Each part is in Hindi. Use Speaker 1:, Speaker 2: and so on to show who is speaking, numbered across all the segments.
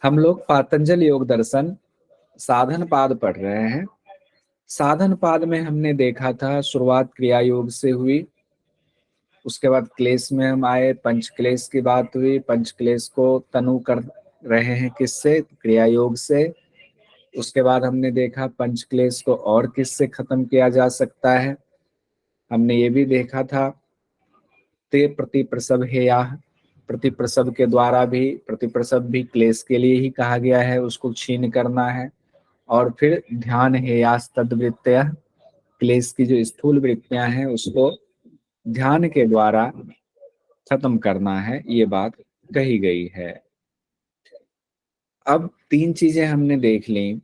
Speaker 1: हम लोग पातंजल योग दर्शन साधन पाद पढ़ रहे हैं। साधन पाद में हमने देखा था शुरुआत क्रिया योग से हुई, उसके बाद क्लेश में हम आए, पंच क्लेश की बात हुई। पंच क्लेश को तनु कर रहे हैं किससे? क्रिया योग से। उसके बाद हमने देखा पंच क्लेश को और किससे खत्म किया जा सकता है। हमने ये भी देखा था ते प्रतिप्रसव हेया, प्रतिप्रसव के द्वारा भी, प्रतिप्रसव भी क्लेश के लिए ही कहा गया है, उसको छीन करना है। और फिर ध्यान हेयास तद्वृत्तयः, क्लेश की जो स्थूल वृत्तियां हैं उसको ध्यान के द्वारा खत्म करना है, ये बात कही गई है। अब तीन चीजें हमने देख ली।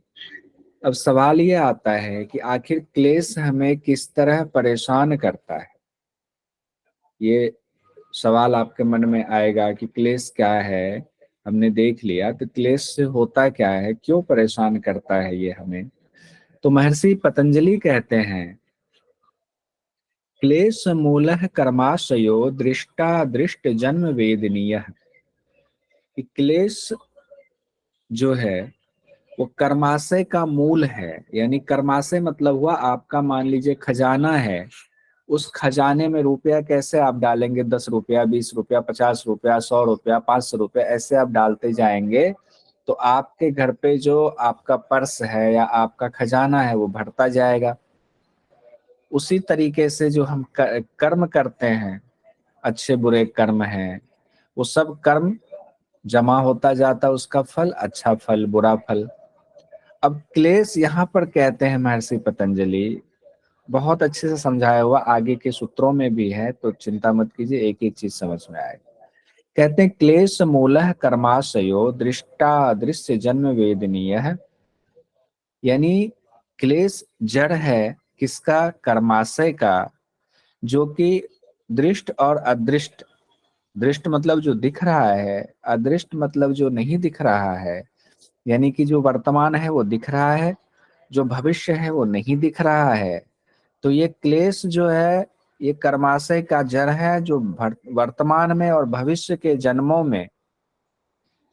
Speaker 1: अब सवाल ये आता है कि आखिर क्लेश हमें किस तरह परेशान करता है। ये सवाल आपके मन में आएगा कि क्लेश क्या है। हमने देख लिया तो क्लेश से होता क्या है, क्यों परेशान करता है ये हमें। तो महर्षि पतंजलि कहते हैं, क्लेश मूलः कर्माशयो दृष्टा दृष्ट जन्म वेदनीय। कि क्लेश जो है वो कर्माशय का मूल है। यानी कर्माशय मतलब हुआ आपका, मान लीजिए खजाना है, उस खजाने में रुपया कैसे आप डालेंगे? 10 रुपया, 20 रुपया, 50 रुपया, 100 रुपया, 500 रुपया, ऐसे आप डालते जाएंगे तो आपके घर पे जो आपका पर्स है या आपका खजाना है वो भरता जाएगा। उसी तरीके से जो हम कर्म करते हैं, अच्छे बुरे कर्म हैं, वो सब कर्म जमा होता जाता, उसका फल अच्छा फल बुरा फल। अब क्लेश यहाँ पर कहते हैं महर्षि पतंजलि, बहुत अच्छे से समझाया हुआ, आगे के सूत्रों में भी है, तो चिंता मत कीजिए, एक एक चीज समझ में आएगा। कहते हैं क्लेश मूलः कर्माशयो दृष्टा दृश्य जन्म वेदनीय है। यानी क्लेश जड़ है किसका? कर्माशय का, जो कि दृष्ट और अदृष्ट, दृष्ट मतलब जो दिख रहा है, अदृष्ट मतलब जो नहीं दिख रहा है। यानी कि जो वर्तमान है वो दिख रहा है, जो भविष्य है वो नहीं दिख रहा है। तो ये क्लेश जो है ये कर्माशय का जड़ है, जो वर्तमान में और भविष्य के जन्मों में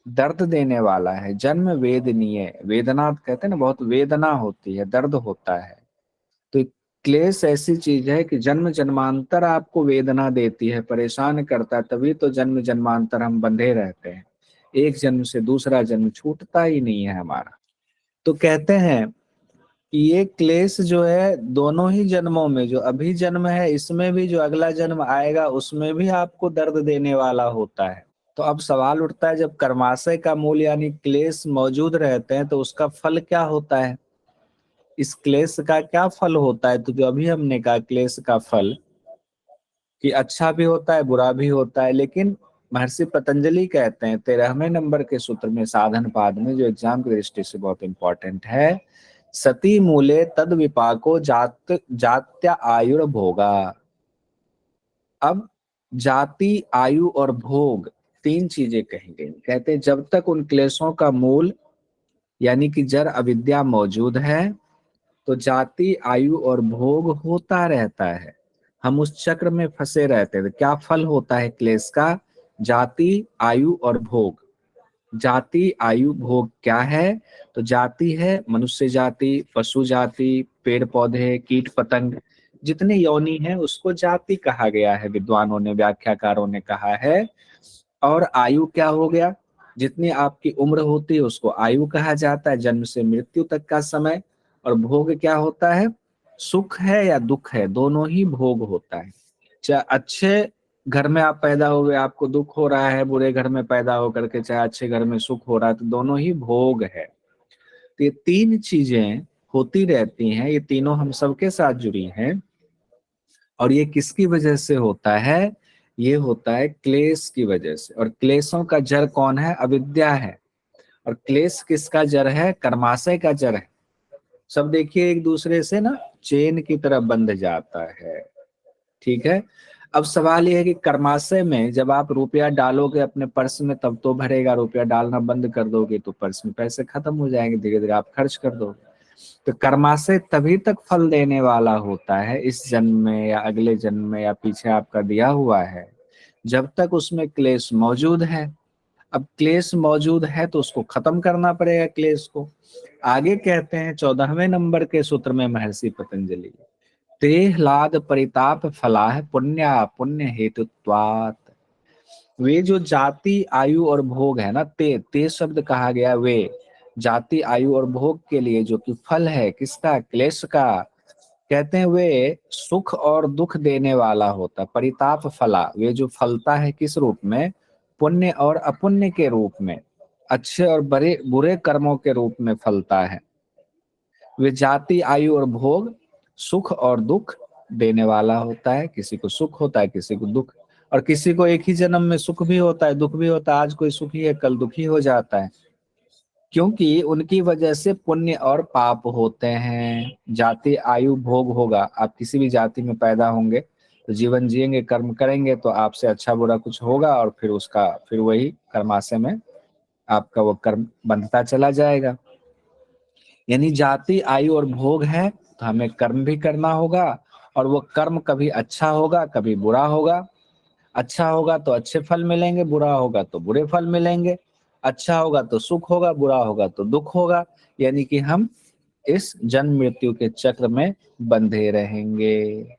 Speaker 1: दर्द देने वाला है। जन्म वेदनीय, वेदना कहते हैं ना, बहुत वेदना होती है, दर्द होता है। तो क्लेश ऐसी चीज है कि जन्म जन्मांतर आपको वेदना देती है, परेशान करता है, तभी तो जन्म जन्मांतर हम बंधे रहते हैं, एक जन्म से दूसरा जन्म छूटता ही नहीं है हमारा। तो कहते हैं कि ये क्लेश जो है दोनों ही जन्मों में, जो अभी जन्म है इसमें भी, जो अगला जन्म आएगा उसमें भी आपको दर्द देने वाला होता है। तो अब सवाल उठता है, जब कर्माशय का मूल यानी क्लेश मौजूद रहते हैं तो उसका फल क्या होता है? इस क्लेश का क्या फल होता है? तो जो अभी हमने कहा क्लेश का फल कि अच्छा भी होता है बुरा भी होता है, लेकिन महर्षि पतंजलि कहते हैं 13वें नंबर के सूत्र में साधन पाद में, जो एग्जाम की दृष्टि से बहुत इंपॉर्टेंट है, सती मूले तद विपाको जात्या आयुर्भोगा। अब जाति, आयु और भोग, तीन चीजें कही गई। कहते हैं जब तक उन क्लेशों का मूल यानी कि जड़ अविद्या मौजूद है तो जाति, आयु और भोग होता रहता है, हम उस चक्र में फंसे रहते हैं। क्या फल होता है क्लेश का? जाति, आयु और भोग। जाति, आयु, भोग क्या है? तो जाति है मनुष्य जाति, पशु जाति, पेड़ पौधे, कीट पतंग, जितने योनि है उसको जाति कहा गया है, विद्वानों ने, व्याख्याकारों ने कहा है। और आयु क्या हो गया? जितनी आपकी उम्र होती है उसको आयु कहा जाता है, जन्म से मृत्यु तक का समय। और भोग क्या होता है? सुख है या दुख है, दोनों ही भोग होता है। चाहे अच्छे घर में आप पैदा हुए आपको दुख हो रहा है, बुरे घर में पैदा होकर के चाहे अच्छे घर में सुख हो रहा है, तो दोनों ही भोग है। तो ये तीन चीजें होती रहती हैं, ये तीनों हम सबके साथ जुड़ी हैं। और ये किसकी वजह से होता है? ये होता है क्लेश की वजह से। और क्लेशों का जड़ कौन है? अविद्या है। और क्लेश किसका जड़ है? कर्माशय का जड़ है। सब देखिए एक दूसरे से ना चेन की तरह बंध जाता है। ठीक है। अब सवाल यह है कि कर्माशय में जब आप रुपया डालोगे अपने पर्स में तब तो भरेगा, रुपया डालना बंद कर दोगे तो पर्स में पैसे खत्म हो जाएंगे, धीरे धीरे आप खर्च कर दोगे। तो कर्माशय तभी तक फल देने वाला होता है, इस जन्म में या अगले जन्म में या पीछे आपका दिया हुआ है, जब तक उसमें क्लेश मौजूद है। अब क्लेश मौजूद है तो उसको खत्म करना पड़ेगा क्लेश को। आगे कहते हैं 14वें नंबर के सूत्र में महर्षि पतंजलि, तेह्लाद परिताप फलाह पुण्य पुण्य हेतुत्वात्। वे जो जाति आयु और भोग है ना, ते शब्द कहा गया, वे जाति आयु और भोग के लिए जो कि फल है किसका, क्लेश का, कहते हैं वे सुख और दुख देने वाला होता है। परिताप फला, वे जो फलता है किस रूप में, पुण्य और अपुण्य के रूप में, अच्छे और बड़े बुरे कर्मों के रूप में फलता है। वे जाति आयु और भोग सुख और दुख देने वाला होता है। किसी को सुख होता है, किसी को दुख, और किसी को एक ही जन्म में सुख भी होता है, दुख भी होता है। आज कोई सुखी है, कल दुखी हो जाता है, क्योंकि उनकी वजह से पुण्य और पाप होते हैं। जाति आयु भोग होगा, आप किसी भी जाति में पैदा होंगे तो जीवन जिएंगे, कर्म करेंगे तो आपसे अच्छा बुरा कुछ होगा, और फिर उसका फिर वही कर्माशय में आपका वो कर्म बंधता चला जाएगा। यानी जाति आयु और भोग है तो हमें कर्म भी करना होगा, और वो कर्म कभी अच्छा होगा कभी बुरा होगा। अच्छा होगा तो अच्छे फल मिलेंगे, बुरा होगा तो बुरे फल मिलेंगे। अच्छा होगा तो सुख होगा, बुरा होगा तो दुख होगा। यानी कि हम इस जन्म मृत्यु के चक्र में बंधे रहेंगे।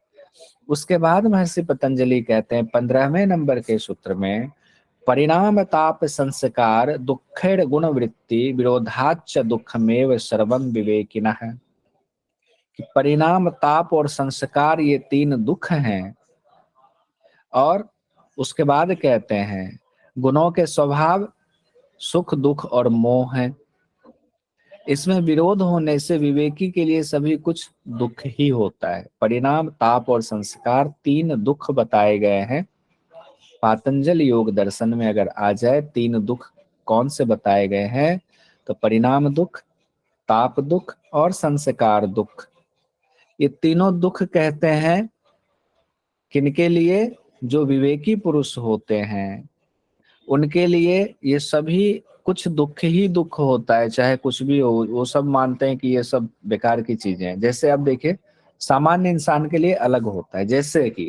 Speaker 1: उसके बाद महर्षि पतंजलि कहते हैं 15वें नंबर के सूत्र में, परिणाम ताप संस्कार दुखेर गुण वृत्ति विरोधाच दुखमेव सर्वम विवेकिनः। कि परिणाम ताप और संस्कार ये तीन दुख हैं, और उसके बाद कहते हैं गुणों के स्वभाव सुख दुख और मोह है। इसमें विरोध होने से विवेकी के लिए सभी कुछ दुख ही होता है। परिणाम ताप और संस्कार तीन दुख बताए गए हैं। पातंजल योग दर्शन में अगर आ जाए, तीन दुख कौन से बताए गए हैं, तो परिणाम दुख, ताप दुख और संस्कार दुख। ये तीनों दुख कहते हैं किनके लिए, जो विवेकी पुरुष होते हैं उनके लिए ये सभी कुछ दुख ही दुख होता है, चाहे कुछ भी हो। वो सब मानते हैं कि ये सब बेकार की चीजें हैं। जैसे अब देखिए, सामान्य इंसान के लिए अलग होता है। जैसे कि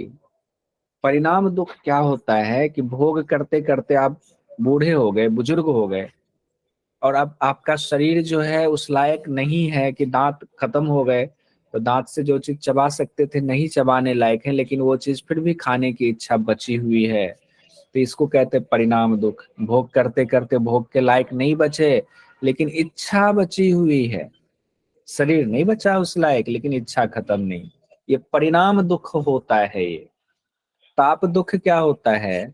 Speaker 1: परिणाम दुख क्या होता है कि भोग करते करते आप बूढ़े हो गए, बुजुर्ग हो गए, और अब आपका शरीर जो है उस लायक नहीं है कि दांत खत्म हो गए, तो दांत से जो चीज चबा सकते थे नहीं चबाने लायक है, लेकिन वो चीज फिर भी खाने की इच्छा बची हुई है, तो इसको कहते हैं परिणाम दुख। भोग करते करते भोग के लायक नहीं बचे, लेकिन इच्छा बची हुई है। शरीर नहीं बचा उस लायक, लेकिन इच्छा खत्म नहीं। ये परिणाम दुख होता है। ये ताप दुख क्या होता है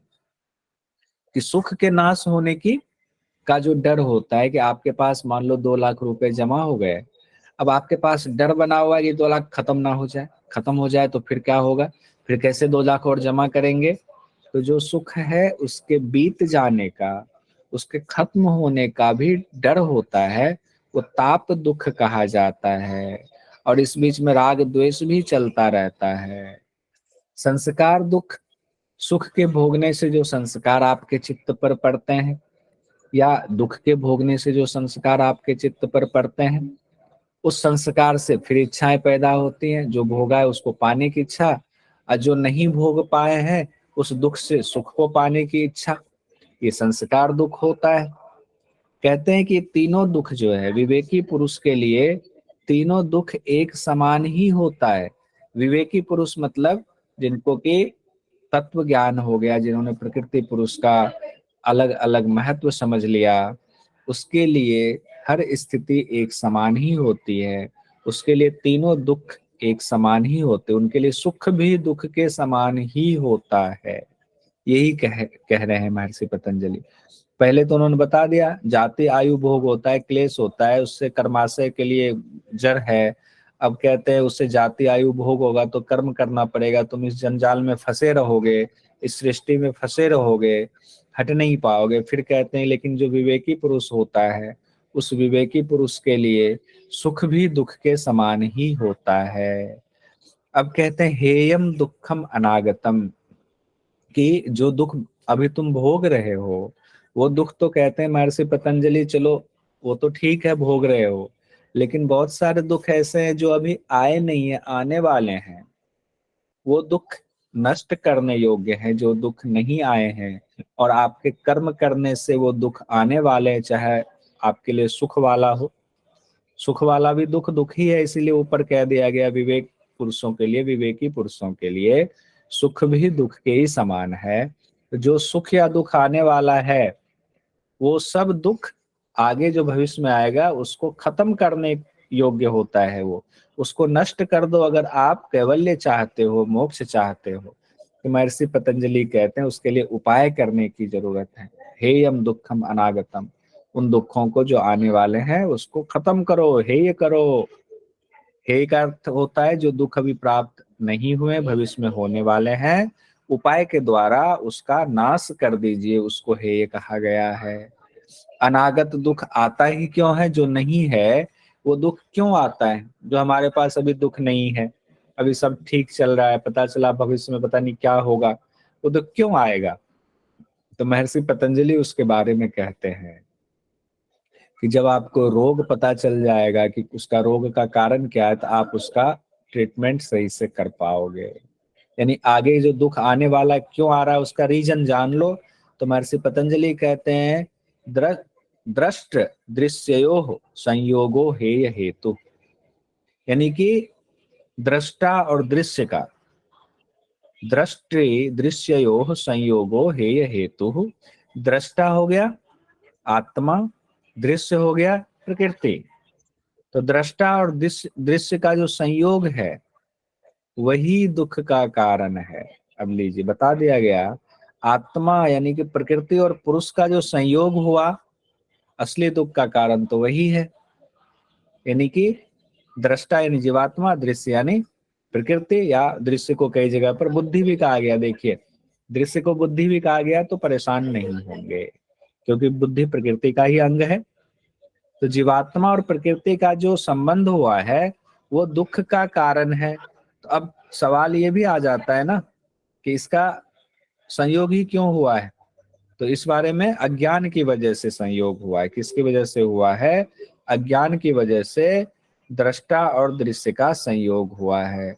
Speaker 1: कि सुख के नाश होने की का जो डर होता है, कि आपके पास मान लो 2 लाख रुपए जमा हो गए, अब आपके पास डर बना हुआ है कि 2 लाख खत्म ना हो जाए, खत्म हो जाए तो फिर क्या होगा, फिर कैसे 2 लाख और जमा करेंगे। तो जो सुख है उसके बीत जाने का, उसके खत्म होने का भी डर होता है, वो ताप दुख कहा जाता है। और इस बीच में राग द्वेष भी चलता रहता है। संस्कार दुख, सुख के भोगने से जो संस्कार आपके चित्त पर पड़ते हैं, या दुख के भोगने से जो संस्कार आपके चित्त पर पड़ते हैं, उस संस्कार से फिर इच्छाएं पैदा होती हैं। जो भोगा है उसको पाने की इच्छा, और जो नहीं भोग पाए हैं उस दुख से सुख को पाने की इच्छा, ये संस्कार दुख होता है। कहते हैं कि तीनों दुख जो है विवेकी पुरुष के लिए, तीनों दुख एक समान ही होता है। विवेकी पुरुष मतलब जिनको कि तत्व ज्ञान हो गया, जिन्होंने प्रकृति पुरुष का अलग अलग महत्व समझ लिया, उसके लिए हर स्थिति एक समान ही होती है। उसके लिए तीनों दुख एक समान ही होते, उनके लिए सुख भी दुख के समान ही होता है। यही कह रहे हैं महर्षि पतंजलि। पहले तो उन्होंने बता दिया, जाति आयु भोग होता है, क्लेश होता है, उससे कर्माशय के लिए जड़ है। अब कहते हैं उससे जाति आयु भोग होगा तो कर्म करना पड़ेगा, तुम इस जंजाल में फंसे रहोगे, इस सृष्टि में फंसे रहोगे, हट नहीं पाओगे। फिर कहते हैं लेकिन जो विवेकी पुरुष होता है, उस विवेकी पुरुष के लिए सुख भी दुख के समान ही होता है। अब कहते हैं हेयम दुखम अनागतम, कि जो दुख अभी तुम भोग रहे हो, वो दुख तो कहते हैं महर्षि पतंजलि, चलो वो तो ठीक है भोग रहे हो, लेकिन बहुत सारे दुख ऐसे हैं जो अभी आए नहीं है, आने वाले हैं। वो दुख नष्ट करने योग्य हैं, जो दुख नहीं आए हैं और आपके कर्म करने से वो दुख आने वाले हैं, चाहे आपके लिए सुख वाला हो। सुख वाला भी दुख दुख ही है, इसीलिए ऊपर कह दिया गया विवेक पुरुषों के लिए, विवेकी पुरुषों के लिए सुख भी दुख के ही समान है। तो जो सुख या दुख आने वाला है, वो सब दुख आगे जो भविष्य में आएगा उसको खत्म करने योग्य होता है। वो उसको नष्ट कर दो अगर आप कैवल्य चाहते हो, मोक्ष चाहते हो, तो महर्षि पतंजलि कहते हैं उसके लिए उपाय करने की जरूरत है। हेयम दुखम अनागतम, उन दुखों को जो आने वाले हैं उसको खत्म करो, हेय करो। हेय का अर्थ होता है जो दुख अभी प्राप्त नहीं हुए, भविष्य में होने वाले हैं, उपाय के द्वारा उसका नाश कर दीजिए, उसको हेय कहा गया है। अनागत दुख आता ही क्यों है? जो नहीं है वो दुख क्यों आता है? जो हमारे पास अभी दुख नहीं है, अभी सब ठीक चल रहा है, पता चला भविष्य में पता नहीं क्या होगा, वो दुख क्यों आएगा? तो महर्षि पतंजलि उसके बारे में कहते हैं कि जब आपको रोग पता चल जाएगा कि उसका रोग का कारण क्या है, तो आप उसका ट्रीटमेंट सही से कर पाओगे। यानी आगे जो दुख आने वाला है, क्यों आ रहा है, उसका रीजन जान लो। तो महर्षि पतंजलि कहते हैं दृष्ट दृश्यो संयोगो हेय हेतु, यानी कि दृष्टा और दृश्य का, दृष्टि दृश्यो संयोगो हेय हेतु। दृष्टा हो गया आत्मा, दृश्य हो गया प्रकृति। तो दृष्टा और दृश्य दृश्य का जो संयोग है वही दुख का कारण है। अब लीजिए बता दिया गया, आत्मा यानी कि प्रकृति और पुरुष का जो संयोग हुआ, असली दुख का कारण तो वही है। यानी कि दृष्टा यानी जीवात्मा, दृश्य यानी प्रकृति, या दृश्य को कई जगह पर बुद्धि भी कहा गया। देखिए, दृश्य को बुद्धि भी कहा गया तो परेशान नहीं होंगे, क्योंकि बुद्धि प्रकृति का ही अंग है। तो जीवात्मा और प्रकृति का जो संबंध हुआ है वो दुख का कारण है। तो अब सवाल ये भी आ जाता है ना कि इसका संयोग ही क्यों हुआ है? तो इस बारे में अज्ञान की वजह से संयोग हुआ है। किसकी वजह से हुआ है? अज्ञान की वजह से दृष्टा और दृश्य का संयोग हुआ है।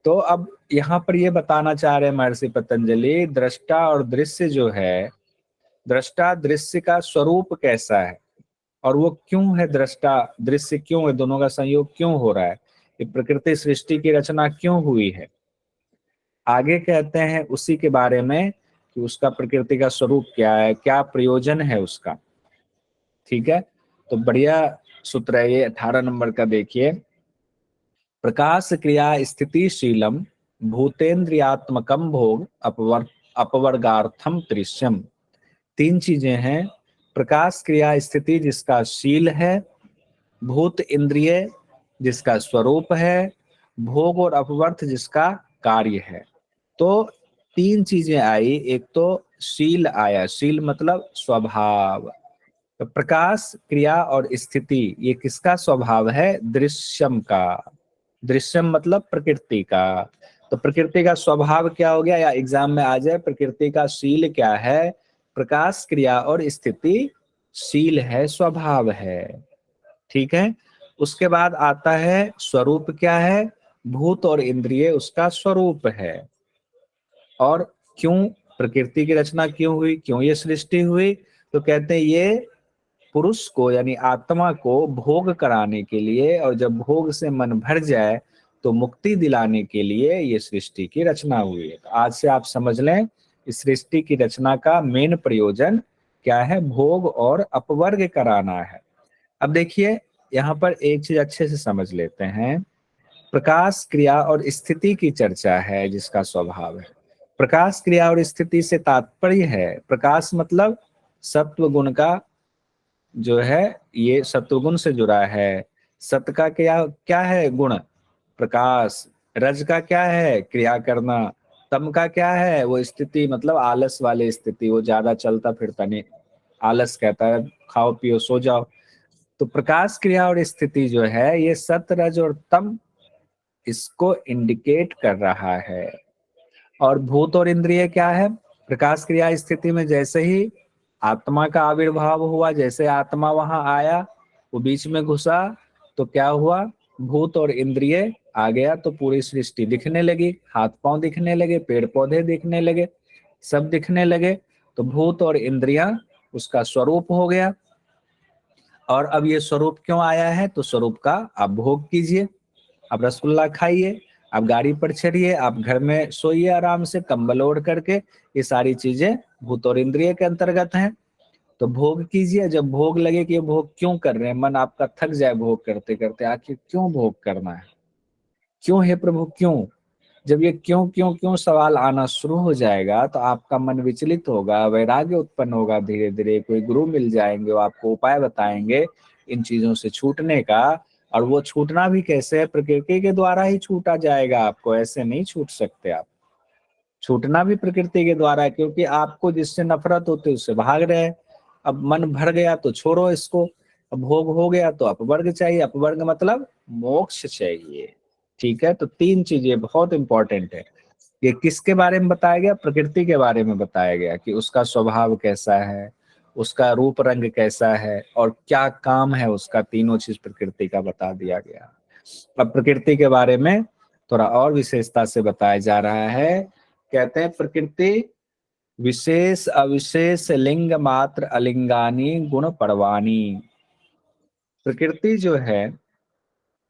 Speaker 1: तो अब यहाँ पर ये बताना चाह रहे हैं महर्षि पतंजलि, दृष्टा और दृश्य जो है, दृष्टा दृश्य का स्वरूप कैसा है और वो क्यों है, दृष्टा दृश्य क्यों है, दोनों का संयोग क्यों हो रहा है, ये प्रकृति सृष्टि की रचना क्यों हुई है, आगे कहते हैं उसी के बारे में कि उसका प्रकृति का स्वरूप क्या है, क्या प्रयोजन है उसका। ठीक है, तो बढ़िया सूत्र है ये 18 नंबर का। देखिए, प्रकाश क्रिया स्थितिशीलम भूतेन्द्रियात्मकम भोग अपवर्गार्थम दृश्यम। तीन चीजें हैं, प्रकाश क्रिया स्थिति जिसका शील है, भूत इंद्रिय जिसका स्वरूप है, भोग और अपवर्थ जिसका कार्य है। तो तीन चीजें आई, एक तो शील आया, शील मतलब स्वभाव। तो प्रकाश क्रिया और स्थिति ये किसका स्वभाव है? दृश्यम का। दृश्यम मतलब प्रकृति का। तो प्रकृति का स्वभाव क्या हो गया, या एग्जाम में आ जाए, प्रकृति का शील क्या है? प्रकाश क्रिया और स्थिति शील है, स्वभाव है। ठीक है, उसके बाद आता है स्वरूप क्या है? भूत और इंद्रिय उसका स्वरूप है। और क्यों प्रकृति की रचना क्यों हुई, क्यों ये सृष्टि हुई? तो कहते हैं ये पुरुष को यानी आत्मा को भोग कराने के लिए, और जब भोग से मन भर जाए तो मुक्ति दिलाने के लिए ये सृष्टि की रचना हुई है। तो आज से आप समझ लें, इस सृष्टि की रचना का मेन प्रयोजन क्या है? भोग और अपवर्ग कराना है। अब देखिए, यहाँ पर एक चीज अच्छे से समझ लेते हैं। प्रकाश क्रिया और स्थिति की चर्चा है जिसका स्वभाव है। प्रकाश क्रिया और स्थिति से तात्पर्य है, प्रकाश मतलब सत्व गुण का जो है, ये सत्वगुण से जुड़ा है। सत्य का क्या क्या है? गुण, प्रकाश। रज का क्या है? क्रिया करना। तम का क्या है? वो स्थिति मतलब आलस वाली स्थिति, वो ज्यादा चलता फिरता नहीं, आलस कहता है खाओ पियो सो जाओ। तो प्रकाश क्रिया और स्थिति जो है ये सत रज और तम इसको इंडिकेट कर रहा है। और भूत और इंद्रिय क्या है? प्रकाश क्रिया स्थिति में जैसे ही आत्मा का आविर्भाव हुआ, जैसे आत्मा वहां आया, वो बीच में घुसा, तो क्या हुआ? भूत और इंद्रिय आ गया, तो पूरी सृष्टि दिखने लगी, हाथ पांव दिखने लगे, पेड़ पौधे दिखने लगे, सब दिखने लगे। तो भूत और इंद्रियां उसका स्वरूप हो गया। और अब ये स्वरूप क्यों आया है, तो स्वरूप का आप भोग कीजिए, आप रसगुल्ला खाइए, आप गाड़ी पर चढ़िए, आप घर में सोइए आराम से कंबल ओढ़ करके, ये सारी चीजें भूत और इंद्रिय के अंतर्गत हैं। तो भोग कीजिए, जब भोग लगे कि ये भोग क्यों कर रहे हैं, मन आपका थक जाए भोग करते करते, आखिर क्यों भोग करना है, क्यों हे प्रभु क्यों, जब ये क्यों क्यों क्यों सवाल आना शुरू हो जाएगा तो आपका मन विचलित होगा, वैराग्य उत्पन्न होगा, धीरे धीरे कोई गुरु मिल जाएंगे, वो आपको उपाय बताएंगे इन चीजों से छूटने का। और वो छूटना भी कैसे है, प्रकृति के द्वारा ही छूटा जाएगा, आपको ऐसे नहीं छूट सकते आप। छूटना भी प्रकृति के द्वारा है, क्योंकि आपको जिससे नफरत होती है उससे भाग रहे हैं। अब मन भर गया तो छोड़ो इसको, अब भोग हो गया तो अपवर्ग चाहिए, अपवर्ग मतलब मोक्ष चाहिए। ठीक है, तो तीन चीजें बहुत इंपॉर्टेंट है। ये किसके बारे में बताया गया, प्रकृति के बारे में बताया गया कि उसका स्वभाव कैसा है, उसका रूप रंग कैसा है और क्या काम है उसका, तीनों चीज प्रकृति का बता दिया गया। अब प्रकृति के बारे में थोड़ा और विशेषता से बताया जा रहा है। कहते हैं प्रकृति विशेष अविशेष लिंग मात्र अलिंगानी गुण परवानी। प्रकृति जो है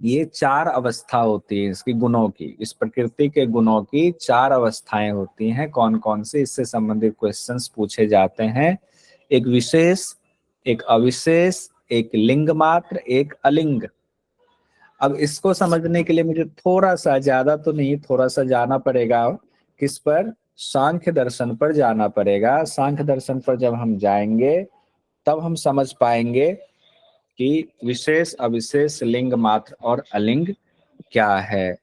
Speaker 1: ये चार अवस्था होती है इसकी गुणों की, इस प्रकृति के गुणों की चार अवस्थाएं होती हैं। कौन कौन से, इससे संबंधित क्वेश्चंस पूछे जाते हैं। एक विशेष, एक अविशेष, एक लिंग मात्र, एक अलिंग। अब इसको समझने के लिए मुझे थोड़ा सा, ज्यादा तो नहीं, थोड़ा सा जाना पड़ेगा किस पर, सांख्य दर्शन पर जाना पड़ेगा। सांख्य दर्शन पर जब हम जाएंगे तब हम समझ पाएंगे कि विशेष अविशेष लिंग मात्र और अलिंग क्या है।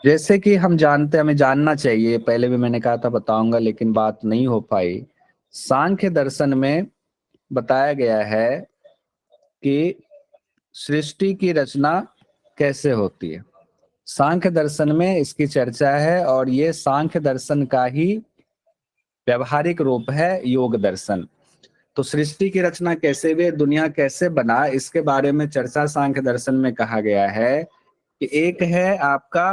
Speaker 1: जैसे कि हम जानते, हमें जानना चाहिए, पहले भी मैंने कहा था बताऊंगा लेकिन बात नहीं हो पाई। सांख्य दर्शन में बताया गया है कि सृष्टि की रचना कैसे होती है। सांख्य दर्शन में इसकी चर्चा है और ये सांख्य दर्शन का ही व्यवहारिक रूप है योग दर्शन। तो सृष्टि की रचना कैसे हुई, दुनिया कैसे बना, इसके बारे में चर्चा सांख्य दर्शन में कहा गया है कि एक है आपका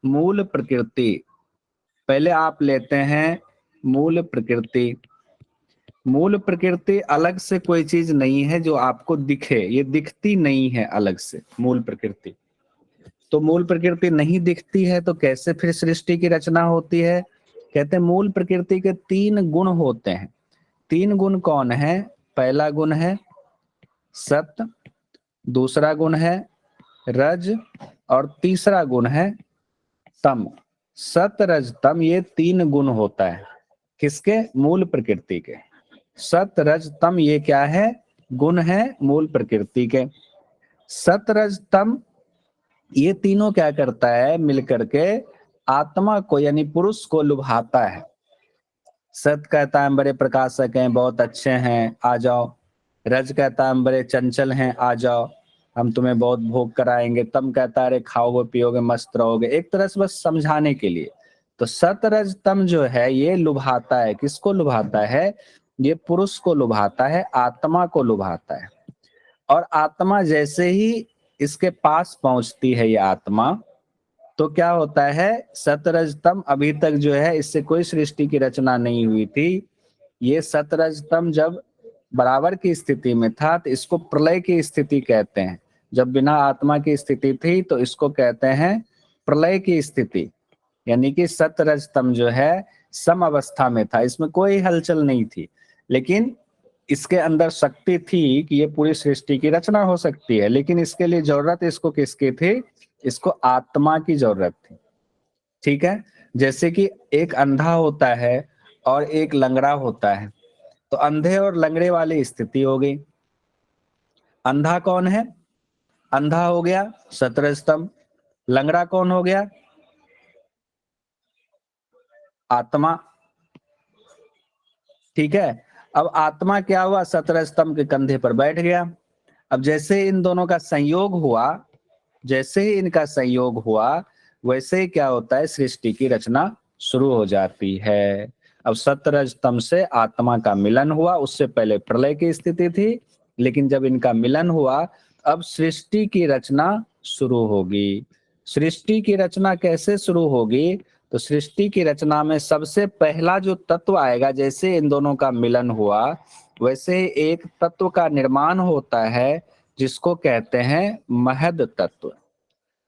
Speaker 1: मूल प्रकृति। पहले आप लेते हैं मूल प्रकृति। मूल प्रकृति अलग से कोई चीज नहीं है जो आपको दिखे, ये दिखती नहीं है अलग से मूल प्रकृति। तो मूल प्रकृति नहीं दिखती है तो कैसे फिर सृष्टि की रचना होती है। कहते हैं मूल प्रकृति के तीन गुण होते हैं। तीन गुण कौन है, पहला गुण है सत्य, दूसरा गुण है रज और तीसरा गुण है तम। सत रज तम, ये तीन गुण होता है किसके, मूल प्रकृति के। सत रज तम ये क्या है, गुण है मूल प्रकृति के। सत रज तम ये तीनों क्या करता है, मिलकर के आत्मा को यानी पुरुष को लुभाता है। सत कहता है हम बड़े प्रकाशक हैं, बहुत अच्छे हैं, आ जाओ। रज कहता है हम बड़े चंचल हैं, आ जाओ, हम तुम्हें बहुत भोग कराएंगे। तम कहता है अरे खाओगे पियोगे मस्त रहोगे, एक तरह से बस समझाने के लिए। तो सत रज तम जो है ये लुभाता है, किसको लुभाता है, ये पुरुष को लुभाता है, आत्मा को लुभाता है। और आत्मा जैसे ही इसके पास पहुंचती है ये आत्मा, तो क्या होता है, सतरजतम अभी तक जो है इससे कोई सृष्टि की रचना नहीं हुई थी। ये सतरजतम जब बराबर की स्थिति में था तो इसको प्रलय की स्थिति कहते हैं। जब बिना आत्मा की स्थिति थी तो इसको कहते हैं प्रलय की स्थिति। यानी कि सतरजतम जो है सम अवस्था में था, इसमें कोई हलचल नहीं थी, लेकिन इसके अंदर शक्ति थी कि ये पूरी सृष्टि की रचना हो सकती है। लेकिन इसके लिए जरूरत इसको किसकी थी, इसको आत्मा की जरूरत थी। ठीक है, जैसे कि एक अंधा होता है और एक लंगड़ा होता है, तो अंधे और लंगड़े वाली स्थिति हो गई। अंधा कौन है, अंधा हो गया सतरजतम, लंगड़ा कौन हो गया, आत्मा। ठीक है, अब आत्मा क्या हुआ, सत्रह स्तंभ के कंधे पर बैठ गया। अब जैसे इन दोनों का संयोग हुआ, जैसे ही इनका संयोग हुआ वैसे ही क्या होता है, सृष्टि की रचना शुरू हो जाती है। अब सत्रह स्तंभ से आत्मा का मिलन हुआ, उससे पहले प्रलय की स्थिति थी, लेकिन जब इनका मिलन हुआ अब सृष्टि की रचना शुरू होगी। सृष्टि की रचना कैसे शुरू होगी, तो सृष्टि की रचना में सबसे पहला जो तत्व आएगा, जैसे इन दोनों का मिलन हुआ वैसे एक तत्व का निर्माण होता है जिसको कहते हैं महद तत्व।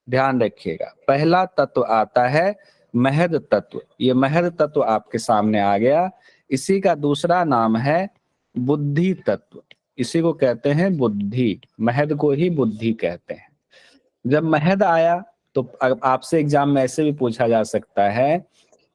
Speaker 1: ध्यान रखिएगा, पहला तत्व आता है महद तत्व। ये महद तत्व आपके सामने आ गया। इसी का दूसरा नाम है बुद्धि तत्व। इसी को कहते हैं बुद्धि, महद को ही बुद्धि कहते हैं। जब महद आया तो आपसे एग्जाम में ऐसे भी पूछा जा सकता है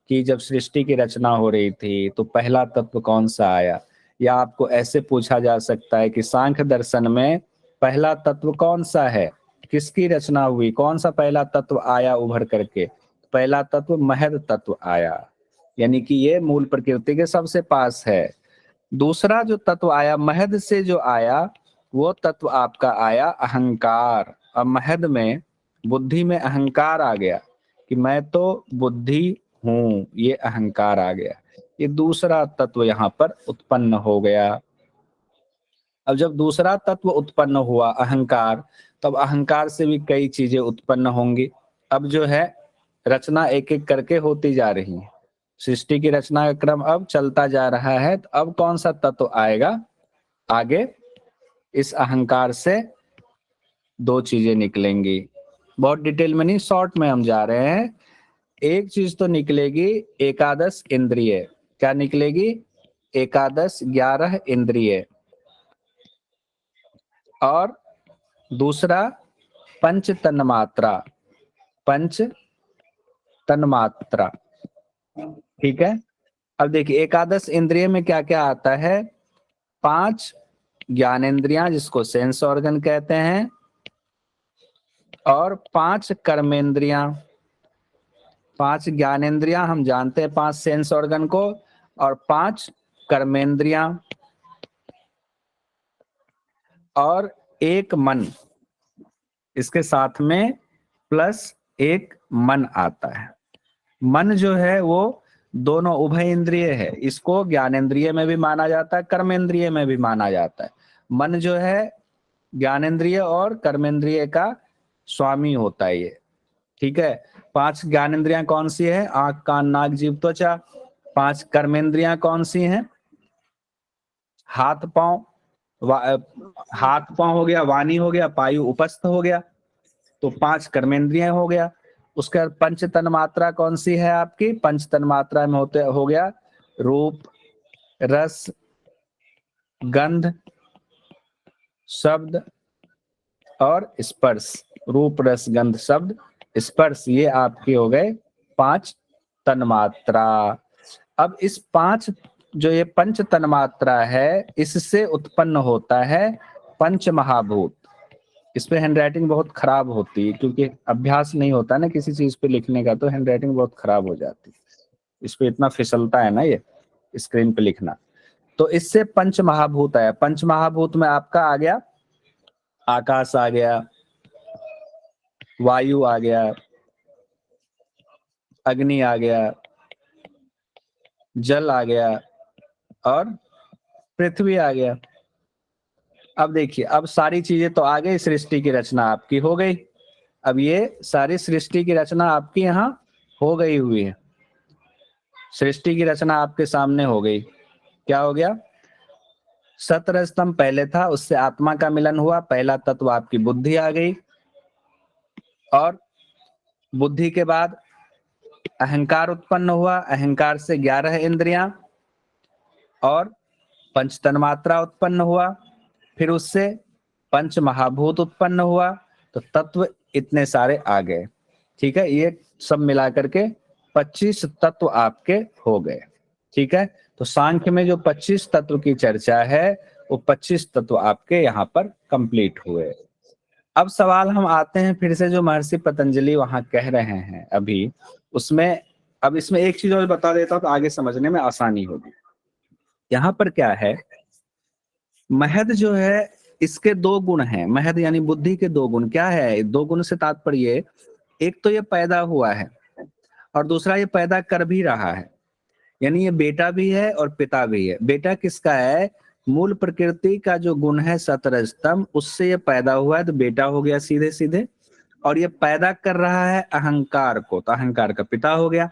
Speaker 1: कि जब सृष्टि की रचना हो रही थी तो पहला तत्व कौन सा आया, या आपको ऐसे पूछा जा सकता है कि सांख्य दर्शन में पहला तत्व कौन सा है, किसकी रचना हुई, कौन सा पहला तत्व आया उभर करके। पहला तत्व महद तत्व आया, यानी कि ये मूल प्रकृति के सबसे पास है। दूसरा जो तत्व आया महद से जो आया वो तत्व आपका आया अहंकार। अब महद में बुद्धि में अहंकार आ गया कि मैं तो बुद्धि हूं, ये अहंकार आ गया। ये दूसरा तत्व यहाँ पर उत्पन्न हो गया। अब जब दूसरा तत्व उत्पन्न हुआ अहंकार, तब अहंकार से भी कई चीजें उत्पन्न होंगी। अब जो है रचना एक एक करके होती जा रही है, सृष्टि की रचना का क्रम अब चलता जा रहा है। तो अब कौन सा तत्व आएगा आगे, इस अहंकार से दो चीजें निकलेंगी। बहुत डिटेल में नहीं, शॉर्ट में हम जा रहे हैं। एक चीज तो निकलेगी एकादश इंद्रिय। क्या निकलेगी? एकादश 11 इंद्रिय। और दूसरा पंच तन्मात्रा, पंच तन्मात्रा। ठीक है। अब देखिए एकादश इंद्रिय में क्या क्या आता है। 5 ज्ञानेंद्रियां जिसको सेंस ऑर्गन कहते हैं, और 5 कर्मेंद्रियां। 5 ज्ञानेंद्रियां हम जानते हैं 5 सेंस ऑर्गन को, और 5 कर्मेंद्रियां, और एक मन, इसके साथ में प्लस एक मन आता है। मन जो है वो दोनों उभय इंद्रिय है, इसको ज्ञानेंद्रिय में भी माना जाता है, कर्मेंद्रिय में भी माना जाता है। मन जो है ज्ञानेंद्रिय और कर्मेंद्रिय का स्वामी होता है ये। ठीक है। 5 ज्ञानेंद्रियां कौन सी है? आंख कान नाक जीभ त्वचा। 5 कर्मेंद्रियां कौन सी हैं? हाथ पांव, हाथ पांव हो गया, वाणी हो गया, पायु उपस्थ हो गया। तो 5 कर्मेंद्रियां हो गया। उसके बाद पंच तन्मात्रा कौन सी है आपकी? पंच तन्मात्रा में होते हो गया रूप, रस, गंध, शब्द और स्पर्श। रूप रस गंध शब्द स्पर्श, ये आपके हो गए 5 तन्मात्रा। अब इस 5 जो ये पंच तन्मात्रा है, इससे उत्पन्न होता है पंच महाभूत। इस पे हैंडराइटिंग बहुत खराब होती है क्योंकि अभ्यास नहीं होता ना किसी चीज पे लिखने का, तो हैंडराइटिंग बहुत खराब हो जाती है। इस पे इतना फिसलता है ना ये स्क्रीन पे लिखना। तो इससे पंच महाभूत आया। पंच महाभूत में आपका आ गया आकाश, आ गया वायु, आ गया अग्नि, आ गया जल, आ गया और पृथ्वी आ गया। अब देखिए, अब सारी चीजें तो आ गई, सृष्टि की रचना आपकी हो गई। अब ये सारी सृष्टि की रचना आपकी यहाँ हो गई हुई है। सृष्टि की रचना आपके सामने हो गई। क्या हो गया? सत्र स्तंभ पहले था, उससे आत्मा का मिलन हुआ, पहला तत्व आपकी बुद्धि आ गई। और बुद्धि के बाद अहंकार उत्पन्न हुआ, अहंकार से 11 इंद्रियां और पंच तन्मात्रा उत्पन्न हुआ। फिर उससे पंच महाभूत उत्पन्न हुआ, तो तत्व इतने सारे आ गए। ठीक है, ये सब मिला करके 25 तत्व आपके हो गए। ठीक है, तो सांख्य में जो 25 तत्व की चर्चा है वो 25 तत्व आपके यहाँ पर कंप्लीट हुए। अब सवाल हम आते हैं फिर से जो महर्षि पतंजलि वहां कह रहे हैं अभी उसमें। अब इसमें एक चीज और बता देता हूं तो आगे समझने में आसानी होगी। यहाँ पर क्या है, महद जो है इसके 2 गुण हैं। महद यानी बुद्धि के 2 गुण। क्या है 2 गुण से तात्पर्य? एक तो ये पैदा हुआ है और दूसरा ये पैदा कर भी रहा है, यानी ये बेटा भी है और पिता भी है। बेटा किसका है? मूल प्रकृति का जो गुण है सत्र स्तंभ, उससे ये पैदा हुआ है तो बेटा हो गया सीधे सीधे। और ये पैदा कर रहा है अहंकार को, तो अहंकार का पिता हो गया।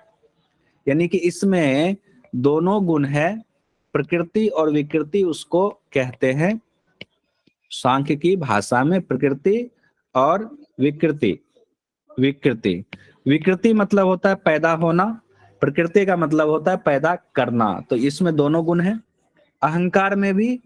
Speaker 1: यानी कि इसमें दोनों गुण है, प्रकृति और विकृति उसको कहते हैं सांख्य की भाषा में, प्रकृति और विकृति। विकृति विकृति मतलब होता है पैदा होना, प्रकृति का मतलब होता है पैदा करना। तो इसमें दोनों गुण हैं। अहंकार में भी